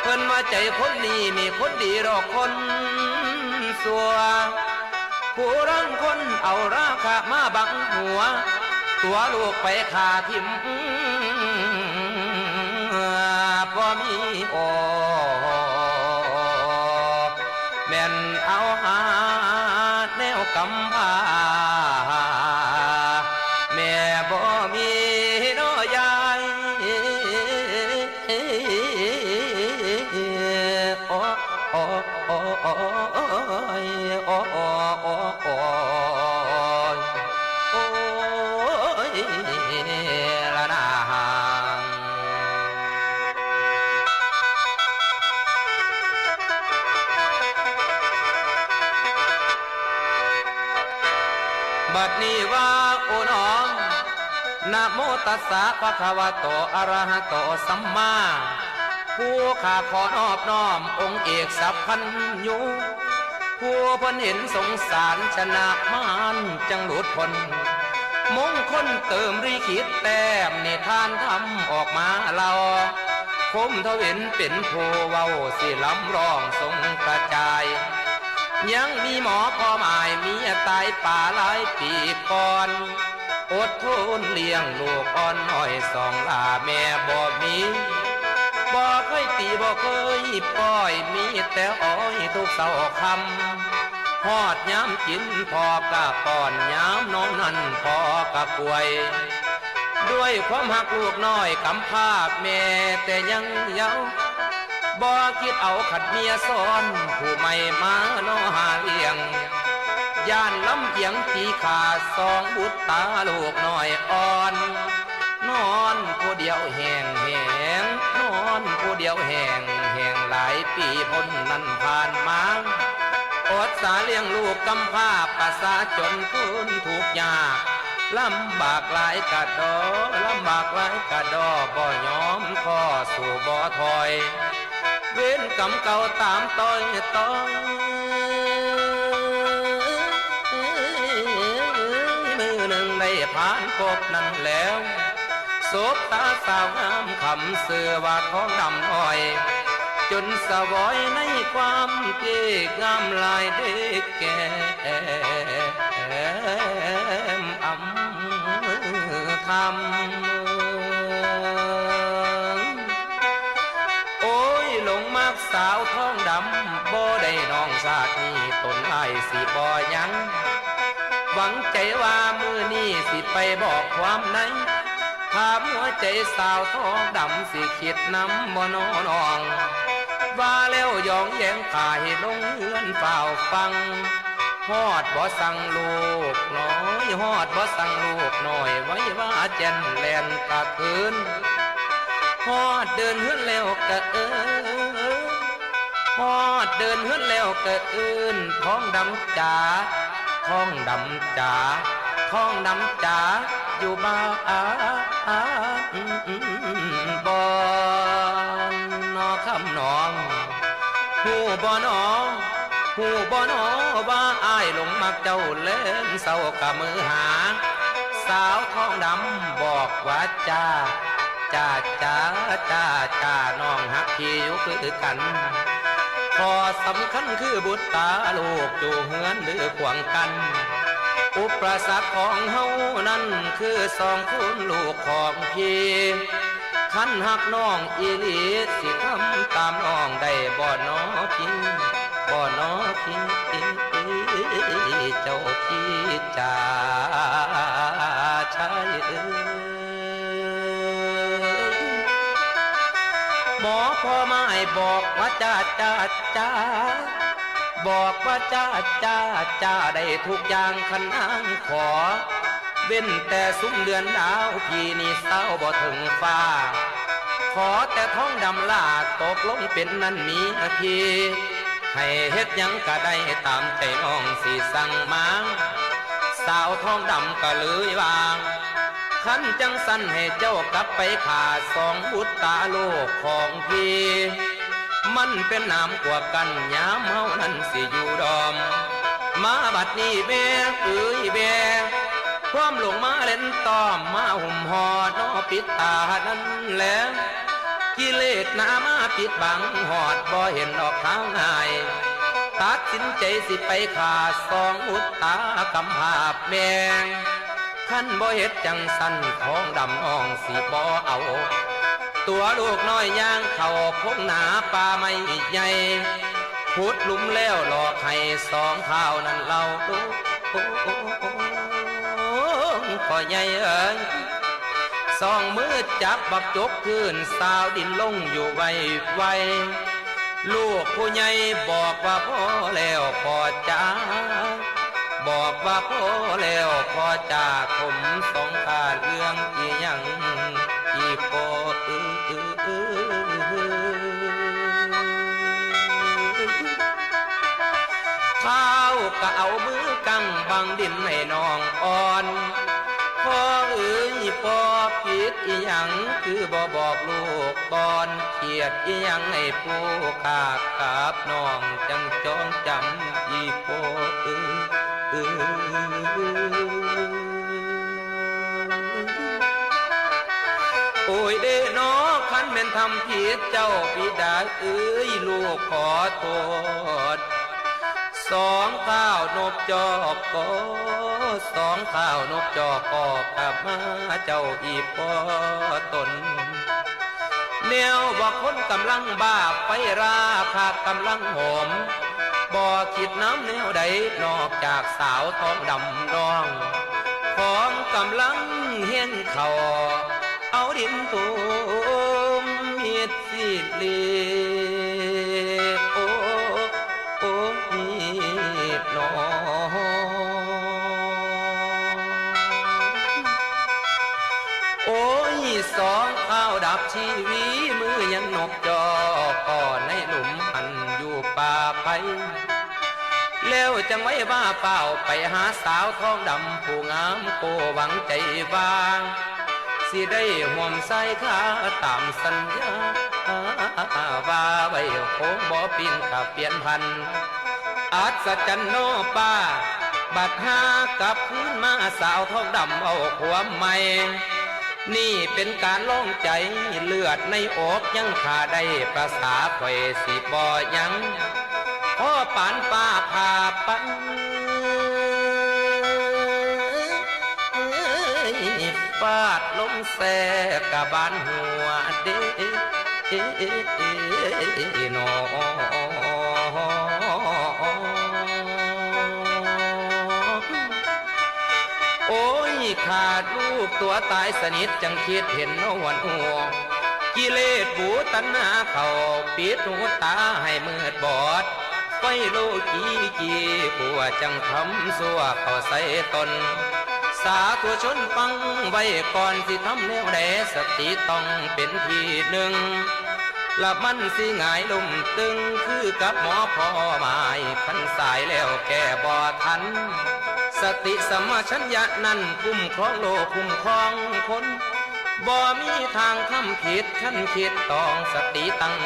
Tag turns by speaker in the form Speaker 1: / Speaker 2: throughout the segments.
Speaker 1: เพิ่นว่าใจคนนี้มีคนดีดอกคนสัวผู้รังคนเอาราคามาบังหัวตัวลูกไปขาทิมพอมีโอแม่นเอาหาแนวกำพาแม่บ่มีน้อยายโอ้โอ้โอ้โอ้โอ้โอ้โอ้โอ้โอ้ยละนางบัดนี้ว่าโอ้น้องนะโมตัสสะภะคะวะโตอะระหะโตสัมมาผู้ข้าขอนอบน้อมองค์เอกสัพพัญญูผู้เพิ่นเห็นสงสารชนะมารจังหลุดพ้นมงคลเติมริขิตแต้มนิทานทำออกมาเล่าคมทวินเป็นผู้เว้าสิลำร้องทรงกระจายยังมีหมอพ่อหมายเมียตายป่าหลายปีก่อนอดทนเลี้ยงลูกอ่อนน้อยสองลาแม่บ่มีบ่เคยตีบ่เคยปล่อยมีแต่อ้อยทุกเสาคำฮอดย้ำกินพอกะป้อนย้ำน้องนั่นพอกะป่วยด้วยความหักลูกน้อยกำพร้าแม่แต่ยังเยาว์บ่คิดเอาขัดเมียซ้อนผู้ใหม่มาน้อหาเลี้ยงย่านลำเอียงตีขาสองบุตรตาลูกน้อยอ่อนนอนผู้เดียวแห้งแห้งนอนผู้เดียวแห้งแห้งหลายปีพ้นนั้นผ่านมาอดสาเลี้ยงลูกกำพร้าประสาจนพื้นถูกยากลำบากหลายกะดอลำบากหลายกะดอบ่ยอมข้อสู่บ่ถอยเว้นกำเก่าตามต้อยต้อยมือหนึ่งได้ผ่านพบนั้นแล้วศพตาสาวงามคำเสือว่าท้องดำน้อยจนสวอยในความเกงามลายเด็กแก่อำทำโอ้ยหลงมากสาวท้องดำบ่ได้น้องชาตินี้ตนไอ้สิบ่ยังหวังใจว่ามือนี้สิไปบอกความในถามหัวใจสาวท้องดำสิคิดน้ำบ่นองว่าแล้วยองแยงกายลงเฮือนเฝ้าฟังฮอดบ่สั่งลูกน้อยฮอดบ่สั่งลูกน้อยไว้ว่าแจนแลนกะคืนฮอดเดินเฮือนแล้วกะฮอดเดินเฮือนแล้วกะท้องดำจ๋าท้องดำจ๋าท้องดำจ๋าอยู่บ้านบ่นอคำนองหูบ่นอหูบ่นอว่าอ้ายหลงมักเจ้าเล่นเศร้ากะมือหาสาวท้องดำบอกว่าจ้าจ้าจ้าจ้าจ้าน้องหักที่อยู่คือกันพอสำคัญคือบุตรตาลูกจูเฮือนหรือขวางกันอุปสรรคของเฮานั้นคือสองคุณลูกของพี่ขันหักน้องอีหลีสิทำตามน้องได้บ่น้อพี่บ่น้อพี่เจ้าพี่จ่าชายหมอพ่อไม้บอกว่าจ้าจ้าจ้าบอกว่าจ้าจ้าจ้าได้ทุกอย่างขันนางขอเว้นแต่ซุ้มเดือนดาวพี่นี่เศร้าบ่ถึงฟ้าขอแต่ท้องดำลาตกลงเป็นนั้นมีพี่ให้เฮ็ดยังก็ได้ตามใจน้องสิสั่งมาสาวท้องดำก็เลยวางขันจังสันให้เจ้ากลับไปขาสองบุตรตาโลกของพี่มันเป็นน้ำกว่ากันยามเฮานั้นสิอยู่ดอมมาบัดนี้แม่เอ้ยแม่ความหลงมาเล่นตอมมาหุ่มหอดน้อปิดตานั้นแล้ว กิเลสหนามาปิดบังหอดบ่เห็นออกทางง่ายตัดสินใจสิไปขาสองอุตตากำหาบแดงขั้นบ่เฮ็ดจังสันท้องดำน้องสิบ่เอาตัวลูกน้อยย่างเข่าพงหนาป่าไม่ใหญ่พุดลุมแล้วหลอกให้สองเท้านั้นเราดูพ่อใหญ่เอ๋ยสองมือจับบักจกขึ้นสาวดินลงอยู่ไวลูกผู้ใหญ่บอกว่าพ่อแล้วพ่อจ้าบอกว่าพ่อแล้วพ่อจ้าผมสองขาเรื่องอีหยังอีกพ่อข้าวก็เอามือกังบังดินให้น้องอ่อนพ่อเอ๋ยพ่อผิดอีหยังคือบ่บอกลูกตอนเขียดอีหยังให้ผู้ขากับน้องจังจ้องจำอีพ่อโอ้ยเด้น้อคันแม่นทำผิดเจ้าบิดาเอ้ยลูกขอโทษสองข้าวนบจอกก็สองข้าวนบจอกก็กลับมาเจ้าอีปอตนแนวบอกคนกำลังบ้าไปราคากำลังหอมบ่คิดน้ำแนวใดนอกจากสาวท้องดำดองของกำลังเห็นเขาเอาดินตุมมีดสีเลีโอ้มีดนอโอ้ยสองข้าวดับชีวีมือยังนกจอก่อนในหลุมหันอยู่ป่าไปแล้วจังไว้ว่าเป่าไปหาสาวท้องดำผู้งามโกหวังใจวางสิได้ห่วมใส่ขาตามสัญญาว่าไว้คงบ่ปินกับเปลี่ยนพันอัศจรรย์โนป้าบัดหากลับคืนมาสาวท้องดำเอาความใหม่นี่เป็นการล่องใจเลือดในอกยังขาได้ประสาข่อยสิบ่ยังพ่อปานป้าพาปันฟาดลมแสกะบานหัวเด้นอโอ้ยขาดลูกตัวตายสนิทจังคิดเห็นนวันหัวกิเลสบูตัณหาเขาปิดหูตาให้มืดบอดไฟโลกีผัวจังทำสัวเขาใส่ตนสาธุชนฟังไว้ก่อนสิทำแนวใดสติต้องเป็นที่หนึ่งละมันสิหงายลุ่มตึงคือกับหมอพ่อหมายพันสายแล้วแก่บ่ทันสติสมัชัญญะนั้นคุ้มครองโลกคุ้มครองคนบ่มีทางทำผิดขั้นคิดต้องสติตั้ง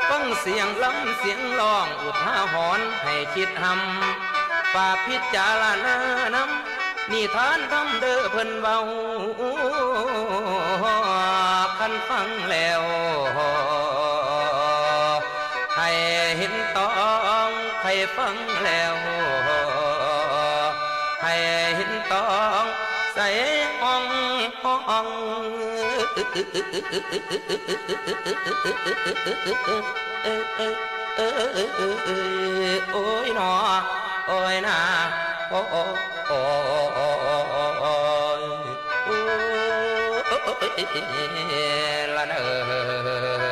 Speaker 1: ฟังเสียงล้ำเสียงร้องอุทาหรณ์ให้คิดทำฝากพิจารณานำนิทานทำเด้อเพิ่นเบาคันฟังแล้วให้เห็นต้องให้ฟังแล้วให้เห็นต้องใส่อ่องโอ้ยหนอโอ้ยนาโอ้ละเนอ